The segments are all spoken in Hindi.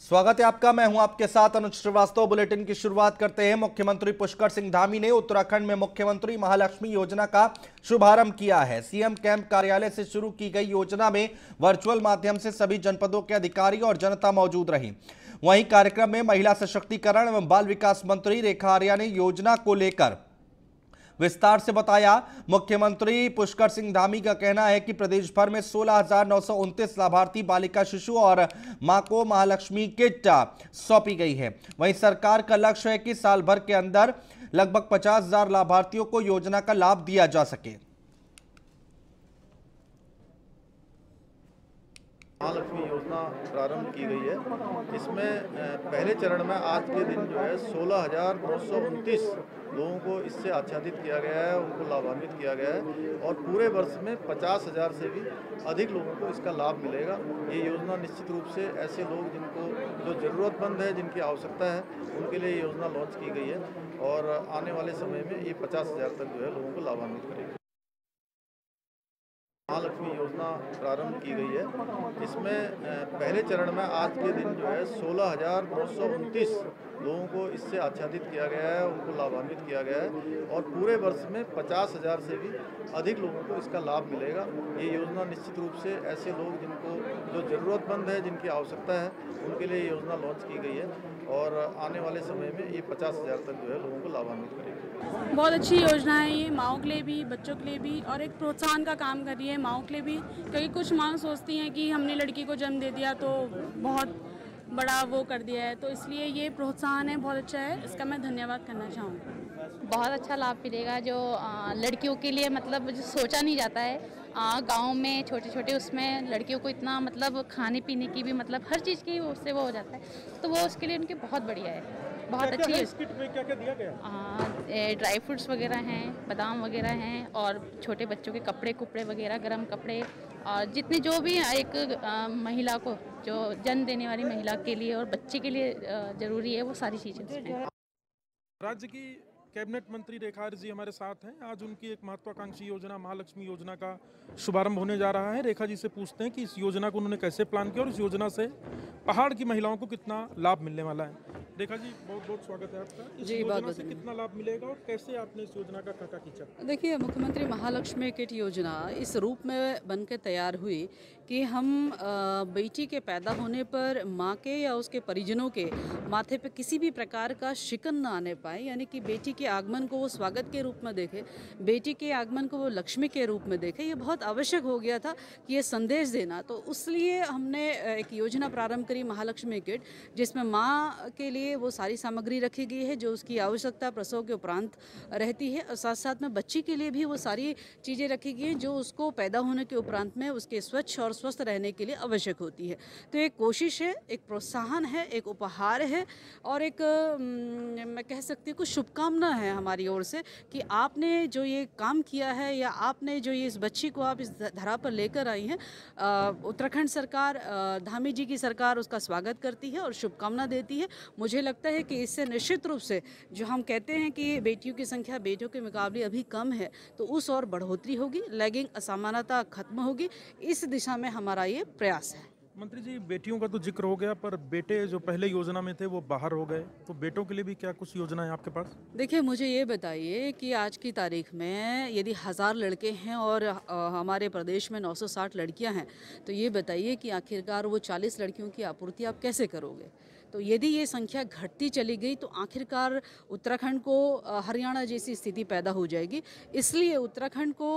स्वागत है आपका। मैं हूं आपके साथ अनुज श्रीवास्तव। बुलेटिन की शुरुआत करते हैं। मुख्यमंत्री पुष्कर सिंह धामी ने उत्तराखंड में मुख्यमंत्री महालक्ष्मी योजना का शुभारंभ किया है। सीएम कैंप कार्यालय से शुरू की गई योजना में वर्चुअल माध्यम से सभी जनपदों के अधिकारी और जनता मौजूद रही। वहीं कार्यक्रम में महिला सशक्तिकरण एवं बाल विकास मंत्री रेखा आर्या ने योजना को लेकर विस्तार से बताया। मुख्यमंत्री पुष्कर सिंह धामी का कहना है कि प्रदेश भर में 16,929 लाभार्थी बालिका शिशु और मां को महालक्ष्मी किट सौंपी गई है। वहीं सरकार का लक्ष्य है कि साल भर के अंदर लगभग 50,000 लाभार्थियों को योजना का लाभ दिया जा सके। महालक्ष्मी योजना प्रारंभ की गई है। इसमें पहले चरण में आज के दिन जो है 16,929 लोगों को इससे आच्छादित किया गया है, उनको लाभान्वित किया गया है और पूरे वर्ष में 50,000 से भी अधिक लोगों को इसका लाभ मिलेगा। ये योजना निश्चित रूप से ऐसे लोग जिनको जो ज़रूरतमंद है, जिनकी आवश्यकता है, उनके लिए ये योजना लॉन्च की गई है और आने वाले समय में ये 50,000 तक जो है लोगों को लाभान्वित करेगी। महालक्ष्मी योजना प्रारंभ की गई है। इसमें पहले चरण में आज के दिन जो है 16,929 लोगों को इससे आच्छादित किया गया है, उनको लाभान्वित किया गया है और पूरे वर्ष में 50,000 से भी अधिक लोगों को इसका लाभ मिलेगा। ये योजना निश्चित रूप से ऐसे लोग जिनको जो ज़रूरतमंद है, जिनकी आवश्यकता है, उनके लिए ये योजना लॉन्च की गई है और आने वाले समय में ये 50,000 तक जो है लोगों को लाभान्वित करेगी। बहुत अच्छी योजना है ये, माँओं के लिए भी, बच्चों के लिए भी और एक प्रोत्साहन का काम कर रही है माँओं के लिए भी। क्योंकि कुछ माँ सोचती हैं कि हमने लड़की को जन्म दे दिया तो बहुत बड़ा वो कर दिया है, तो इसलिए ये प्रोत्साहन है, बहुत अच्छा है। इसका मैं धन्यवाद करना चाहूँगी। बहुत अच्छा लाभ मिलेगा जो लड़कियों के लिए, मतलब जो सोचा नहीं जाता है गाँव में छोटे छोटे, उसमें लड़कियों को इतना मतलब खाने पीने की भी, मतलब हर चीज़ की उससे वो हो जाता है, तो वो उसके लिए उनके बहुत बढ़िया है, बहुत अच्छी है। किट में क्या क्या दिया गया? ड्राई फ्रूट्स वगैरह हैं, बादाम वगैरह हैं और छोटे बच्चों के कपड़े वगैरह, गर्म कपड़े और जितने जो भी एक महिला को, जो जन्म देने वाली महिला के लिए और बच्चे के लिए ज़रूरी है, वो सारी चीज़ें उसमें। राज्य की कैबिनेट मंत्री रेखा आर्या जी हमारे साथ हैं। आज उनकी एक महत्वाकांक्षी योजना महालक्ष्मी योजना का शुभारंभ होने जा रहा है। रेखा जी से पूछते हैं कि इस योजना को उन्होंने कैसे प्लान किया और इस योजना से पहाड़ की महिलाओं को कितना लाभ मिलने वाला है। रेखा जी, बहुत बहुत स्वागत है आपका। इस योजना से कितना लाभ मिलेगा और कैसे आपने इस योजना का खाका खींचा? देखिए, मुख्यमंत्री महालक्ष्मी किट योजना इस रूप में बनकर तैयार हुई कि हम बेटी के पैदा होने पर माँ के या उसके परिजनों के माथे पे किसी भी प्रकार का शिकन ना आने पाए, यानी कि बेटी के आगमन को वो स्वागत के रूप में देखे, बेटी के आगमन को वो लक्ष्मी के रूप में देखे। ये बहुत आवश्यक हो गया था कि ये संदेश देना, तो उसलिए हमने एक योजना प्रारंभ करी महालक्ष्मी किट, जिसमें माँ के लिए वो सारी सामग्री रखी गई है जो उसकी आवश्यकता प्रसव के उपरांत रहती है और साथ साथ में बच्ची के लिए भी वो सारी चीज़ें रखी गई हैं जो उसको पैदा होने के उपरांत में उसके स्वच्छ और स्वस्थ रहने के लिए आवश्यक होती है। तो एक कोशिश है, एक प्रोत्साहन है, एक उपहार है और एक मैं कह सकती हूँ कुछ शुभकामना है हमारी ओर से कि आपने जो ये काम किया है या आपने जो ये इस बच्ची को आप इस धरा पर लेकर आई हैं, उत्तराखंड सरकार, धामी जी की सरकार उसका स्वागत करती है और शुभकामना देती है। मुझे लगता है कि इससे निश्चित रूप से जो हम कहते हैं कि बेटियों की संख्या बेटियों के मुकाबले अभी कम है, तो उस और बढ़ोतरी होगी, लैगिंग असमानता खत्म होगी। इस दिशा में हमारा ये प्रयास है। मंत्री जी, बेटियों का तो जिक्र हो गया, पर बेटे जो पहले योजना में थे वो बाहर हो गए, तो बेटों के लिए भी क्या कुछ योजना है आपके पास? देखिए, मुझे ये बताइए कि आज की तारीख में यदि 1000 लड़के हैं और हमारे प्रदेश में 960 लड़कियां हैं, तो ये बताइए कि आखिरकार वो 40 लड़कियों की आपूर्ति आप कैसे करोगे? तो यदि ये संख्या घटती चली गई तो आखिरकार उत्तराखंड को हरियाणा जैसी स्थिति पैदा हो जाएगी। इसलिए उत्तराखंड को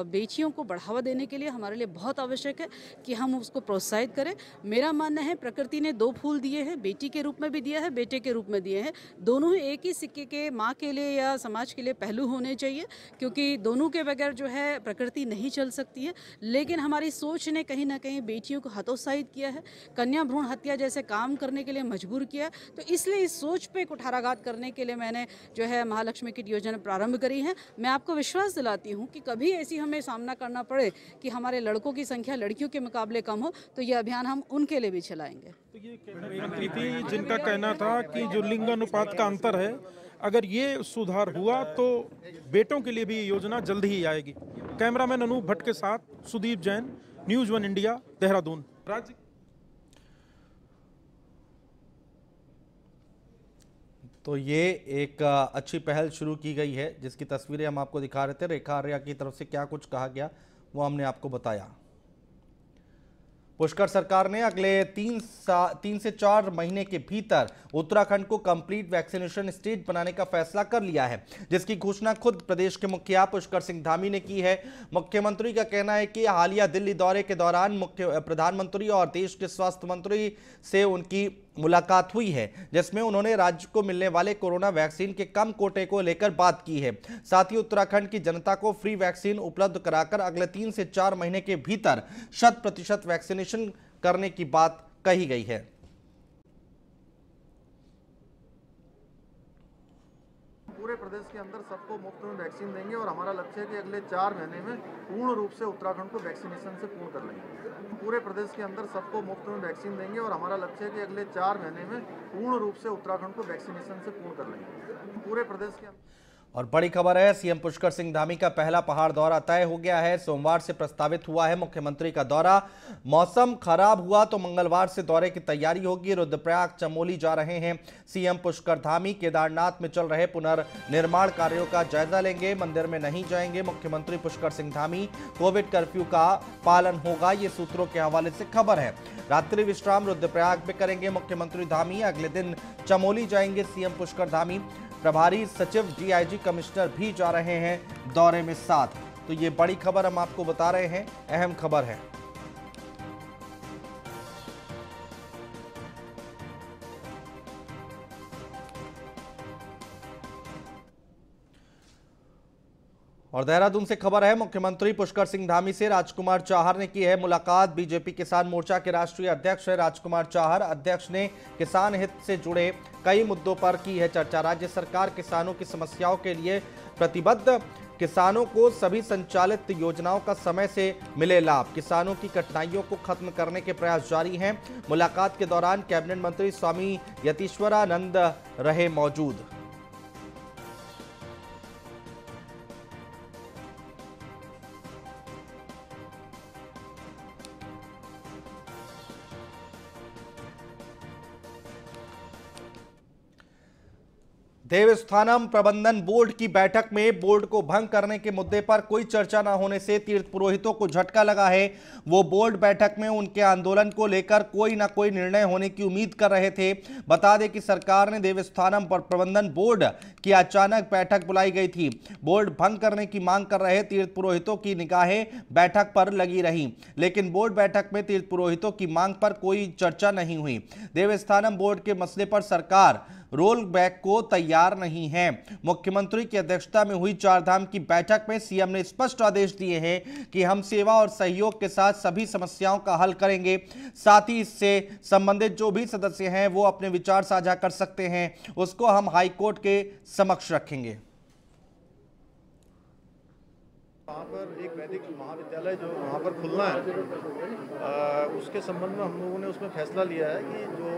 बेटियों को बढ़ावा देने के लिए हमारे लिए बहुत आवश्यक है कि हम उसको प्रोत्साहित करें। मेरा मानना है प्रकृति ने 2 फूल दिए हैं, बेटी के रूप में भी दिया है, बेटे के रूप में दिए हैं। दोनों ही एक ही सिक्के के माँ के लिए या समाज के लिए पहलू होने चाहिए, क्योंकि दोनों के बगैर जो है प्रकृति नहीं चल सकती है। लेकिन हमारी सोच ने कहीं ना कहीं बेटियों को हतोत्साहित किया है, कन्या भ्रूण हत्या जैसे काम करने के लिए मजबूर किया। तो इसलिए इस सोच पे कुठाराघात करने के लिए मैंने जो है महालक्ष्मी किट योजना प्रारंभ करी है। मैं आपको विश्वास दिलाती हूँ कि कभी ऐसी हमें सामना करना पड़े कि हमारे लड़कों की संख्या लड़कियों के मुकाबले कम हो, तो ये अभियान हम उनके लिए भी चलाएंगे। तो ये मंत्री थी जिनका कहना था कि जो लिंगानुपात का अंतर है, अगर ये सुधार हुआ तो बेटों के लिए भी ये योजना जल्द ही आएगी। कैमरामैन अनूप भट्ट के साथ सुदीप जैन, न्यूज़ 1 इंडिया, देहरादून। राज्य तो ये एक अच्छी पहल शुरू की गई है, जिसकी तस्वीरें हम आपको दिखा रहे थे। रेखा आर्या की तरफ से क्या कुछ कहा गया वो हमने आपको बताया। पुष्कर सरकार ने अगले 3 से 4 महीने के भीतर उत्तराखंड को कंप्लीट वैक्सीनेशन स्टेट बनाने का फैसला कर लिया है, जिसकी घोषणा खुद प्रदेश के मुखिया पुष्कर सिंह धामी ने की है। मुख्यमंत्री का कहना है कि हालिया दिल्ली दौरे के दौरान प्रधानमंत्री और देश के स्वास्थ्य मंत्री से उनकी मुलाकात हुई है, जिसमें उन्होंने राज्य को मिलने वाले कोरोना वैक्सीन के कम कोटे को लेकर बात की है। साथ ही उत्तराखंड की जनता को फ्री वैक्सीन उपलब्ध कराकर अगले 3 से 4 महीने के भीतर 100% वैक्सीनेशन करने की बात कही गई है। पूरे प्रदेश के अंदर सबको मुफ्त में वैक्सीन देंगे और हमारा लक्ष्य है कि अगले 4 महीने में पूर्ण रूप से उत्तराखंड को वैक्सीनेशन से पूर्ण कर लेंगे। पूरे प्रदेश के अंदर सबको मुफ्त में वैक्सीन देंगे और हमारा लक्ष्य है कि अगले 4 महीने में पूर्ण रूप से उत्तराखंड को वैक्सीनेशन से पूर्ण कर लेंगे। पूरे प्रदेश के और बड़ी खबर है, सीएम पुष्कर सिंह धामी का पहला पहाड़ दौरा तय हो गया है। सोमवार से प्रस्तावित हुआ है मुख्यमंत्री का दौरा। मौसम खराब हुआ तो मंगलवार से दौरे की तैयारी होगी। रुद्रप्रयाग चमोली जा रहे हैं सीएम पुष्कर धामी। केदारनाथ में चल रहे पुनर्निर्माण कार्यों का जायजा लेंगे। मंदिर में नहीं जाएंगे मुख्यमंत्री पुष्कर सिंह धामी। कोविड कर्फ्यू का पालन होगा, ये सूत्रों के हवाले से खबर है। रात्रि विश्राम रुद्रप्रयाग में करेंगे मुख्यमंत्री धामी। अगले दिन चमोली जाएंगे सीएम पुष्कर धामी। प्रभारी सचिव, डीआईजी, कमिश्नर भी जा रहे हैं दौरे में साथ। तो ये बड़ी खबर हम आपको बता रहे हैं, अहम खबर है। और देहरादून से खबर है, मुख्यमंत्री पुष्कर सिंह धामी से राजकुमार चाहर ने की है मुलाकात। बीजेपी किसान मोर्चा के राष्ट्रीय अध्यक्ष है राजकुमार चाहर। अध्यक्ष ने किसान हित से जुड़े कई मुद्दों पर की है चर्चा। राज्य सरकार किसानों की समस्याओं के लिए प्रतिबद्ध। किसानों को सभी संचालित योजनाओं का समय से मिले लाभ। किसानों की कठिनाइयों को खत्म करने के प्रयास जारी हैं। मुलाकात के दौरान कैबिनेट मंत्री स्वामी यतीश्वरानंद रहे मौजूद। देवस्थानम प्रबंधन बोर्ड की बैठक में बोर्ड को भंग करने के मुद्दे पर कोई चर्चा न होने से तीर्थ पुरोहितों को झटका लगा है। वो बोर्ड बैठक में उनके आंदोलन को लेकर कोई ना कोई निर्णय होने की उम्मीद कर रहे थे। बता दें कि सरकार ने देवस्थानम प्रबंधन बोर्ड की अचानक बैठक बुलाई गई थी। बोर्ड भंग करने की मांग कर रहे तीर्थ पुरोहितों की निगाहें बैठक पर लगी रही, लेकिन बोर्ड बैठक में तीर्थ पुरोहितों की मांग पर कोई चर्चा नहीं हुई। देवस्थानम बोर्ड के मसले पर सरकार रोल बैक को तैयार नहीं है। मुख्यमंत्री की अध्यक्षता में हुई 4 धाम की बैठक में सीएम ने स्पष्ट आदेश दिए हैं कि हम सेवा और सहयोग के साथ सभी समस्याओं का हल करेंगे। साथ ही इससे संबंधित जो भी सदस्य हैं वो अपने विचार साझा कर सकते हैं, उसको हम हाईकोर्ट के समक्ष रखेंगे। वहाँ पर एक वैदिक महाविद्यालय जो वहाँ पर खुलना है, उसके संबंध में हम लोगों ने उसमें फैसला लिया है कि जो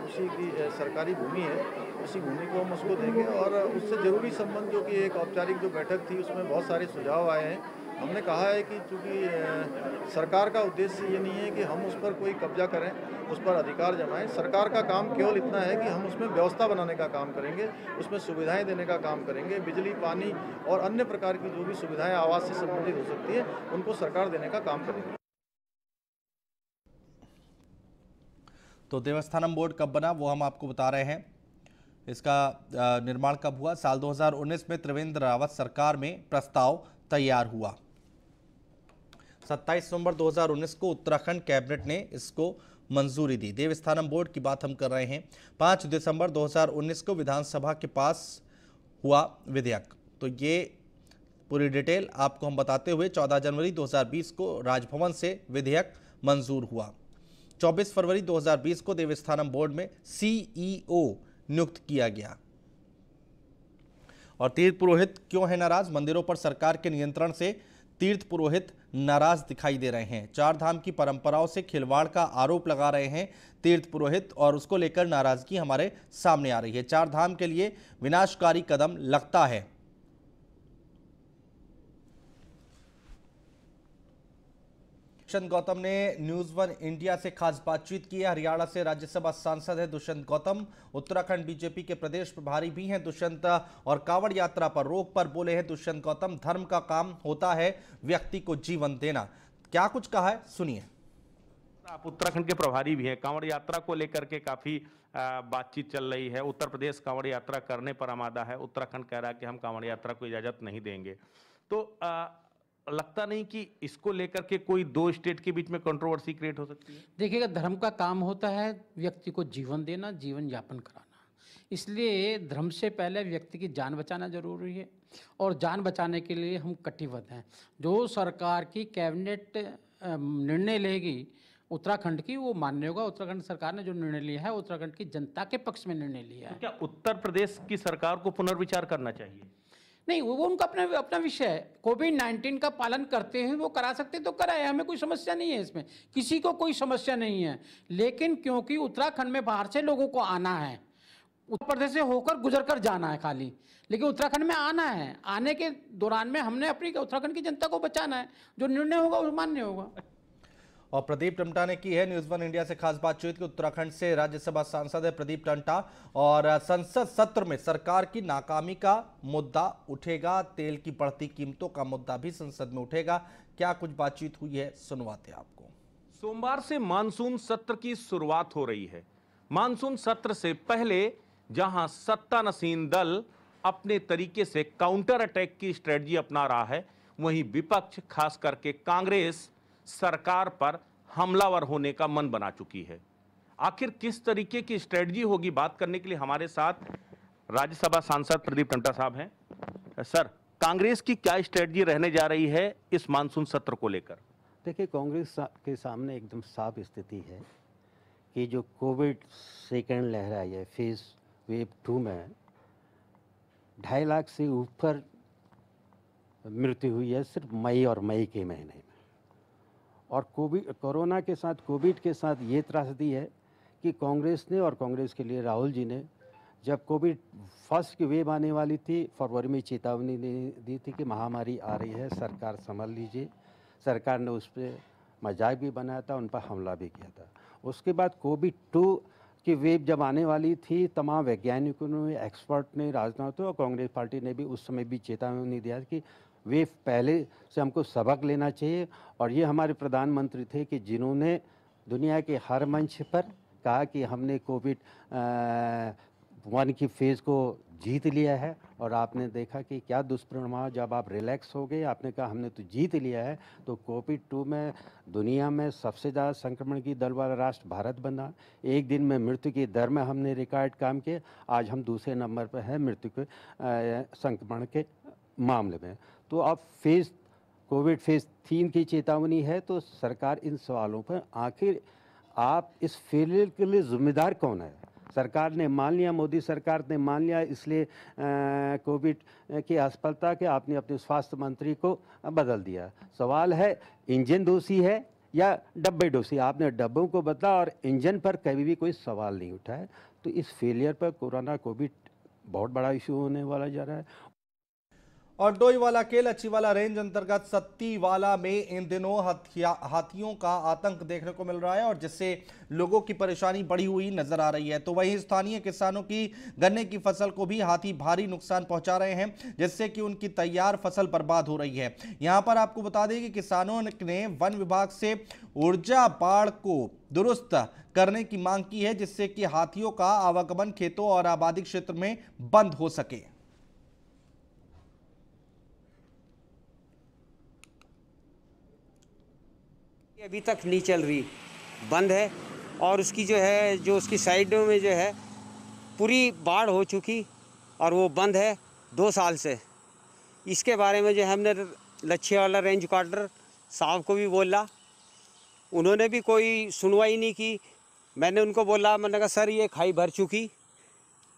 उसी की सरकारी भूमि है, उसी भूमि को हम उसको देंगे। और उससे जरूरी संबंध जो कि एक औपचारिक जो बैठक थी उसमें बहुत सारे सुझाव आए हैं। हमने कहा है कि चूँकि सरकार का उद्देश्य ये नहीं है कि हम उस पर कोई कब्जा करें, उस पर अधिकार जमाएं। सरकार का काम केवल इतना है कि हम उसमें व्यवस्था बनाने का काम करेंगे, उसमें सुविधाएं देने का काम करेंगे। बिजली, पानी और अन्य प्रकार की जो भी सुविधाएं आवास से संबंधित हो सकती है, उनको सरकार देने का काम करेगी। तो देवस्थानम बोर्ड कब बना वो हम आपको बता रहे हैं। इसका निर्माण कब हुआ? साल 2019 में त्रिवेंद्र रावत सरकार में प्रस्ताव तैयार हुआ। 27 नवंबर 2019 को उत्तराखंड कैबिनेट ने इसको मंजूरी दी। देवस्थानम बोर्ड की बात हम कर रहे हैं। 5 दिसंबर 2019 को विधानसभा के पास हुआ विधेयक। तो ये पूरी डिटेल आपको हम बताते हुए 14 जनवरी 2020 को राजभवन से विधेयक मंजूर हुआ। 24 फरवरी 2020 को देवस्थानम बोर्ड में सीईओ नियुक्त किया गया। और तीर्थ पुरोहित क्यों है नाराज? मंदिरों पर सरकार के नियंत्रण से तीर्थ पुरोहित नाराज दिखाई दे रहे हैं। 4 धाम की परंपराओं से खिलवाड़ का आरोप लगा रहे हैं तीर्थ पुरोहित और उसको लेकर नाराजगी हमारे सामने आ रही है। 4 धाम के लिए विनाशकारी कदम लगता है। दुष्यंत गौतम ने न्यूज वन इंडिया से खास बातचीत की है। हरियाणा से राज्यसभा सांसद है दुष्यंत गौतम। उत्तराखंड बीजेपी के प्रदेश प्रभारी भी हैं दुष्यंत, और कांवड़ यात्रा पर रोक पर बोले हैं दुष्यंत गौतम, धर्म का काम होता है व्यक्ति को जीवन देना। क्या कुछ कहा है, सुनिए। आप उत्तराखंड के प्रभारी भी हैं, कांवड़ यात्रा को लेकर के काफी बातचीत चल रही है। उत्तर प्रदेश कांवड़ यात्रा करने पर आमादा है, उत्तराखंड कह रहा है कि हम कांवड़ यात्रा को इजाजत नहीं देंगे। तो लगता नहीं कि इसको लेकर के कोई दो स्टेट के बीच में कंट्रोवर्सी क्रिएट हो सकती है? देखिएगा, धर्म का काम होता है व्यक्ति को जीवन देना, जीवन यापन कराना। इसलिए धर्म से पहले व्यक्ति की जान बचाना जरूरी है, और जान बचाने के लिए हम कटिबद्ध हैं। जो सरकार की कैबिनेट निर्णय लेगी उत्तराखंड की, वो मान्य होगा। उत्तराखंड सरकार ने जो निर्णय लिया है, उत्तराखंड की जनता के पक्ष में निर्णय लिया है। तो क्या उत्तर प्रदेश की सरकार को पुनर्विचार करना चाहिए? नहीं, वो उनका अपना विषय है। कोविड-19 का पालन करते हैं, वो करा सकते तो कराए, हमें कोई समस्या नहीं है इसमें, किसी को कोई समस्या नहीं है। लेकिन क्योंकि उत्तराखंड में बाहर से लोगों को आना है, उत्तर प्रदेश से होकर गुजर कर जाना है खाली, लेकिन उत्तराखंड में आना है। आने के दौरान में हमने अपनी उत्तराखंड की जनता को बचाना है। जो निर्णय होगा वो मान्य होगा। और प्रदीप टंटा ने की है न्यूज वन इंडिया से खास बातचीत की। उत्तराखंड से राज्यसभा सांसद है प्रदीप टंटा, और संसद सत्र में सरकार की नाकामी का मुद्दा उठेगा, तेल की बढ़ती कीमतों का मुद्दा भी संसद में उठेगा। क्या कुछ बातचीत हुई है, सुनवाते आपको। सोमवार से मानसून सत्र की शुरुआत हो रही है। मानसून सत्र से पहले जहां सत्तानसीन दल अपने तरीके से काउंटर अटैक की स्ट्रेटजी अपना रहा है, वहीं विपक्ष खास करके कांग्रेस सरकार पर हमलावर होने का मन बना चुकी है। आखिर किस तरीके की स्ट्रेटजी होगी, बात करने के लिए हमारे साथ राज्यसभा सांसद प्रदीप टंटा साहब हैं। सर, कांग्रेस की क्या स्ट्रेटजी रहने जा रही है इस मानसून सत्र को लेकर? देखिए, कांग्रेस के सामने एकदम साफ स्थिति है कि जो कोविड सेकेंड लहर आई है, फेज वेव 2 में 2.5 लाख से ऊपर मृत्यु हुई है सिर्फ मई और मई के महीने में। और कोरोना के साथ, कोविड के साथ ये त्रासदी है कि कांग्रेस ने, और कांग्रेस के लिए राहुल जी ने, जब कोविड फर्स्ट की वेव आने वाली थी, फरवरी में चेतावनी दी थी कि महामारी आ रही है, सरकार संभल लीजिए। सरकार ने उस पर मजाक भी बनाया था, उन पर हमला भी किया था। उसके बाद कोविड 2 की वेव जब आने वाली थी, तमाम वैज्ञानिकों ने, एक्सपर्ट ने, राजनेताओं और कांग्रेस पार्टी ने भी उस समय भी चेतावनी दिया कि वेव पहले से हमको सबक लेना चाहिए। और ये हमारे प्रधानमंत्री थे कि जिन्होंने दुनिया के हर मंच पर कहा कि हमने कोविड 1 की फेज़ को जीत लिया है। और आपने देखा कि क्या दुष्परिणाम हुआ जब आप रिलैक्स हो गए, आपने कहा हमने तो जीत लिया है। तो कोविड 2 में दुनिया में सबसे ज़्यादा संक्रमण की दर वाला राष्ट्र भारत बना। एक दिन में मृत्यु की दर में हमने रिकॉर्ड काम किया। आज हम दूसरे नंबर पर हैं मृत्यु के संक्रमण के मामले में। तो अब कोविड फेज़ 3 की चेतावनी है। तो सरकार इन सवालों पर, आखिर आप इस फेलियर के लिए जिम्मेदार कौन है? सरकार ने मान लिया, मोदी सरकार ने मान लिया, इसलिए कोविड की असफलता के आपने अपने स्वास्थ्य मंत्री को बदल दिया। सवाल है, इंजन दोषी है या डब्बे दोषी? आपने डब्बों को बदला और इंजन पर कभी भी कोई सवाल नहीं उठा है। तो इस फेलियर पर कोरोना कोविड बहुत बड़ा इशू होने वाला जा रहा है। और डोईवाला के लच्छीवाला रेंज अंतर्गत सत्तीवाला में इन दिनों हाथियों का आतंक देखने को मिल रहा है, और जिससे लोगों की परेशानी बढ़ी हुई नजर आ रही है। तो वहीं स्थानीय किसानों की गन्ने की फसल को भी हाथी भारी नुकसान पहुंचा रहे हैं, जिससे कि उनकी तैयार फसल बर्बाद हो रही है। यहां पर आपको बता दें कि किसानों ने वन विभाग से ऊर्जा बाड़ को दुरुस्त करने की मांग की है, जिससे कि हाथियों का आवागमन खेतों और आबादी क्षेत्र में बंद हो सके। अभी तक नहीं चल रही, बंद है। और उसकी जो है, जो उसकी साइडों में जो है पूरी बाढ़ हो चुकी, और वो बंद है 2 साल से। इसके बारे में जो हमने लच्छीवाला रेंज कॉर्डर साहब को भी बोला, उन्होंने भी कोई सुनवाई नहीं की। मैंने उनको बोला, मैंने कहा सर ये खाई भर चुकी,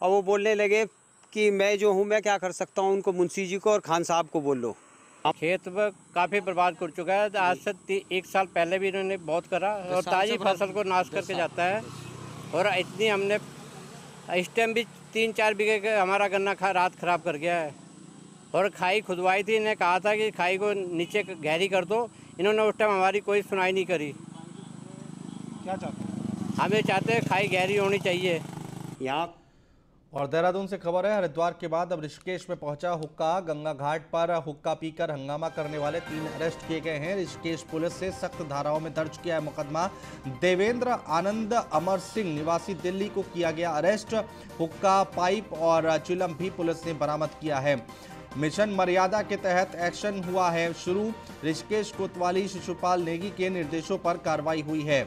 और वो बोलने लगे कि मैं जो हूँ मैं क्या कर सकता हूँ, उनको मुंशी जी को और खान साहब को बोल लो। खेत में काफ़ी बर्बाद कर चुका है। आज से 1 साल पहले भी इन्होंने बहुत करा, और ताज़ी फसल को नाश करके जाता है। और इतनी हमने इस टाइम भी 3-4 बीघे के हमारा गन्ना रात ख़राब कर गया है। और खाई खुदवाई थी, इन्हें कहा था कि खाई को नीचे गहरी कर दो, इन्होंने उस टाइम हमारी कोई सुनाई नहीं करी। क्या चाहते हैं? हम ये चाहते हैं खाई गहरी होनी चाहिए यहाँ। और देहरादून से खबर है, हरिद्वार के बाद अब ऋषिकेश में पहुंचा हुक्का। गंगा घाट पर हुक्का पीकर हंगामा करने वाले 3 अरेस्ट किए गए हैं। ऋषिकेश पुलिस से सख्त धाराओं में दर्ज किया है मुकदमा। देवेंद्र आनंद अमर सिंह निवासी दिल्ली को किया गया अरेस्ट। हुक्का, पाइप और चिलम भी पुलिस ने बरामद किया है। मिशन मर्यादा के तहत एक्शन हुआ है शुरू। ऋषिकेश कोतवाली शिशुपाल नेगी के निर्देशों पर कार्रवाई हुई है।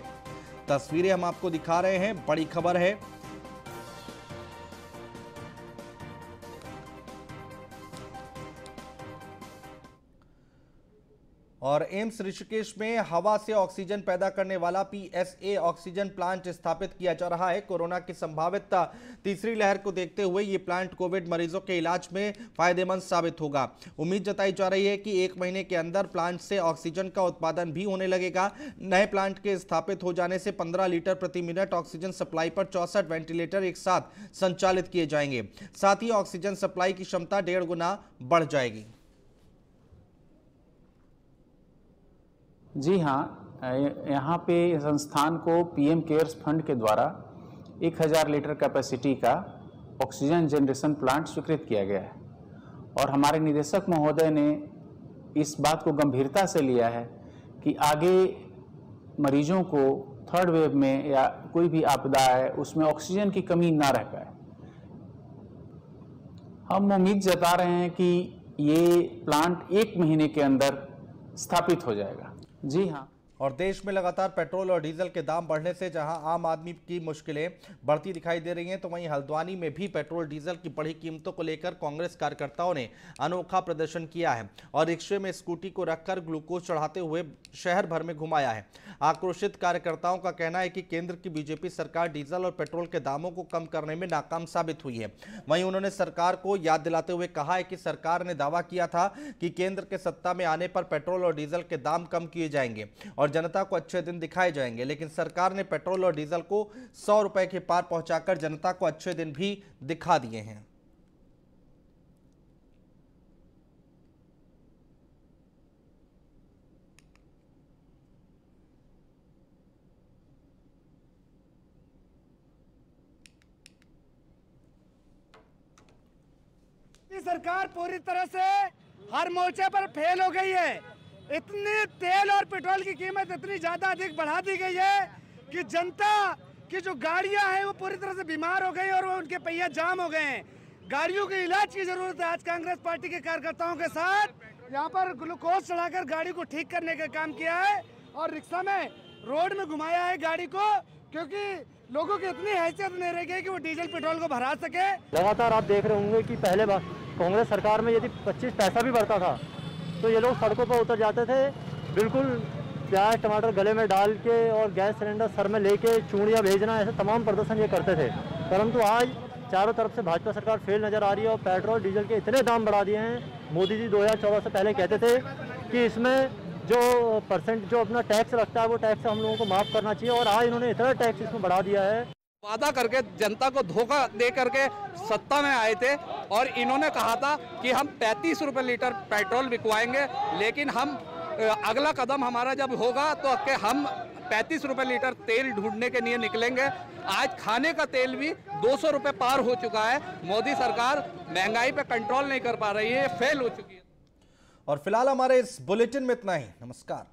तस्वीरें हम आपको दिखा रहे हैं, बड़ी खबर है। और एम्स ऋषिकेश में हवा से ऑक्सीजन पैदा करने वाला PSA ऑक्सीजन प्लांट स्थापित किया जा रहा है। कोरोना की संभावित तीसरी लहर को देखते हुए ये प्लांट कोविड मरीजों के इलाज में फायदेमंद साबित होगा। उम्मीद जताई जा रही है कि 1 महीने के अंदर प्लांट से ऑक्सीजन का उत्पादन भी होने लगेगा। नए प्लांट के स्थापित हो जाने से 15 लीटर प्रति मिनट ऑक्सीजन सप्लाई पर 64 वेंटिलेटर एक साथ संचालित किए जाएंगे। साथ ही ऑक्सीजन सप्लाई की क्षमता 1.5 गुना बढ़ जाएगी। जी हाँ, यहाँ पे संस्थान को PM केयर्स फंड के द्वारा 1000 लीटर कैपेसिटी का ऑक्सीजन जनरेशन प्लांट स्वीकृत किया गया है और हमारे निदेशक महोदय ने इस बात को गंभीरता से लिया है कि आगे मरीजों को 3rd वेव में या कोई भी आपदा है उसमें ऑक्सीजन की कमी ना रह पाए। हम उम्मीद जता रहे हैं कि ये प्लांट 1 महीने के अंदर स्थापित हो जाएगा। जी हाँ। और देश में लगातार पेट्रोल और डीजल के दाम बढ़ने से जहां आम आदमी की मुश्किलें बढ़ती दिखाई दे रही हैं, तो वहीं हल्द्वानी में भी पेट्रोल डीजल की बढ़ी कीमतों को लेकर कांग्रेस कार्यकर्ताओं ने अनोखा प्रदर्शन किया है और रिक्शे में स्कूटी को रखकर ग्लूकोज चढ़ाते हुए शहर भर में घुमाया है। आक्रोशित कार्यकर्ताओं का कहना है कि केंद्र की बीजेपी सरकार डीजल और पेट्रोल के दामों को कम करने में नाकाम साबित हुई है। वहीं उन्होंने सरकार को याद दिलाते हुए कहा है कि सरकार ने दावा किया था कि केंद्र के सत्ता में आने पर पेट्रोल और डीजल के दाम कम किए जाएंगे और जनता को अच्छे दिन दिखाए जाएंगे, लेकिन सरकार ने पेट्रोल और डीजल को 100 रुपए के पार पहुंचाकर जनता को अच्छे दिन भी दिखा दिए हैं। सरकार पूरी तरह से हर मोर्चे पर फेल हो गई है। इतनी तेल और पेट्रोल की कीमत इतनी ज्यादा अधिक बढ़ा दी गई है कि जनता की जो गाड़ियां हैं वो पूरी तरह से बीमार हो गई और वो उनके पहिए जाम हो गए हैं। गाड़ियों के इलाज की जरूरत है। आज कांग्रेस पार्टी के कार्यकर्ताओं के साथ यहाँ पर ग्लूकोज चढ़ाकर गाड़ी को ठीक करने का काम किया है और रिक्शा में रोड में घुमाया है गाड़ी को, क्योंकि लोगों की इतनी हैसियत नहीं रह गई कि वो डीजल पेट्रोल को भरा सके। लगातार आप देख रहे होंगे कि पहले कांग्रेस सरकार में यदि 25 पैसा भी बढ़ता था तो ये लोग सड़कों पर उतर जाते थे, बिल्कुल प्याज टमाटर गले में डाल के और गैस सिलेंडर सर में लेके चूड़ियाँ भेजना, ऐसे तमाम प्रदर्शन ये करते थे। परंतु आज चारों तरफ से भाजपा सरकार फेल नजर आ रही है और पेट्रोल डीजल के इतने दाम बढ़ा दिए हैं। मोदी जी 2014 से पहले कहते थे कि इसमें जो % जो अपना टैक्स लगता है वो टैक्स हम लोगों को माफ़ करना चाहिए और आज इन्होंने इतना टैक्स इसमें बढ़ा दिया है। वादा करके जनता को धोखा दे करके सत्ता में आए थे और इन्होंने कहा था कि हम 35 रुपये लीटर पेट्रोल बिकवाएंगे, लेकिन हम अगला कदम हमारा जब होगा तो हम 35 रुपये लीटर तेल ढूंढने के लिए निकलेंगे। आज खाने का तेल भी 200 रुपये पार हो चुका है। मोदी सरकार महंगाई पे कंट्रोल नहीं कर पा रही है, फेल हो चुकी है। और फिलहाल हमारे इस बुलेटिन में इतना ही। नमस्कार।